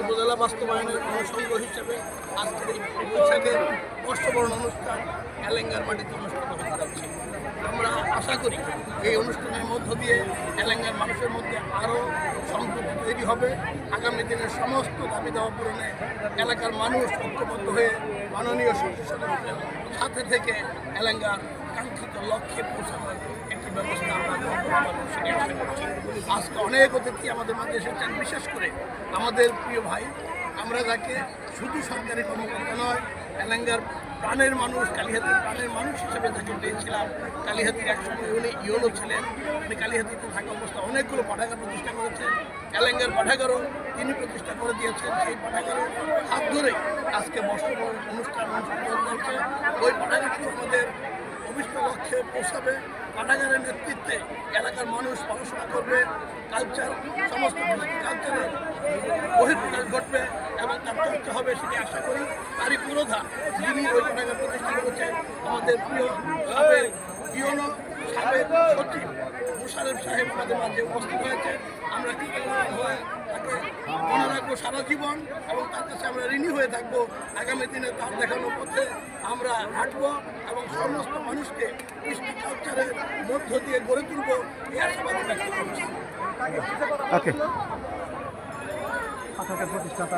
উপজেলা বাস্তবায়নের অনুষঙ্গ হিসেবে আজকের এই বৈশাখের বর্ষবরণ অনুষ্ঠান এলেঙ্গার মাটিতে অনুষ্ঠিত হতে যাচ্ছে। আমরা আশা করি এই অনুষ্ঠানের মধ্য দিয়ে এলেঙ্গার মানুষের মধ্যে আরও সম্পৃক্তি তৈরি হবে। আগামী দিনের সমস্ত দাবি দাওয়া পূরণে এলাকার মানুষ ঐক্যবদ্ধ হয়ে মাননীয় সংসদ সদস্যের সাথে থেকে এলেঙ্গার কাঙ্ক্ষিত লক্ষ্যে পৌঁছানোর একটি ব্যবস্থা আমরা সেটি আশা করছি। আজকে অনেক অতিথি আমাদের মাঝে এসেছেন, বিশেষ করে আমাদের প্রিয় ভাই, আমরা যাকে শুধু সরকারি কর্মকর্তা নয়, এলেঙ্গার প্রাণের মানুষ, কালীহাতির প্রাণের মানুষ হিসেবে যাকে পেয়েছিলাম। কালীহাতির একসময় উনি ইউনো ছিলেন, উনি কালীহাতিতে থাকা অবস্থা অনেকগুলো পাঠাগার প্রতিষ্ঠা করেছেন। এলেঙ্গার পাঠাগারও তিনি প্রতিষ্ঠা করে দিয়েছেন। সেই পাঠাগারের হাত ধরে আজকে বর্ষবরণ অনুষ্ঠান অনুষ্ঠিত হচ্ছে। ওই পাঠাগারটি আমাদের অভিষ্ট লক্ষ্যে পৌঁছাবে। পাঠাগারের নেতৃত্বে এলাকার মানুষ পড়াশোনা করবে, কালচার, সমস্ত কালচারের বহিঃপ্রকাশ ঘটবে এবং তার চর্চা হবে, সেটি আশা করি। তারই পুরোধা যিনি ওই পাঠাগার প্রতিষ্ঠা করেছেন, আমাদের প্রিয় সাবেক ইউনো সাবেক সচিব মুশারফ সাহেব আমাদের মাঝে উপস্থিত হয়েছে। আমরা কৃতজ্ঞ হয়ে তাকে মনে রাখবো সারা জীবন এবং তার কাছে আমরা ঋণী হয়ে থাকবো। আগামী দিনে তার দেখানোর পথে আমরা হাঁটবো এবং সমস্ত মানুষকে কৃষ্টি কালচারের মধ্য দিয়ে গড়ে তুলবো, এই আশাবাদী ব্যক্ত করছি। প্রতিষ্ঠাতা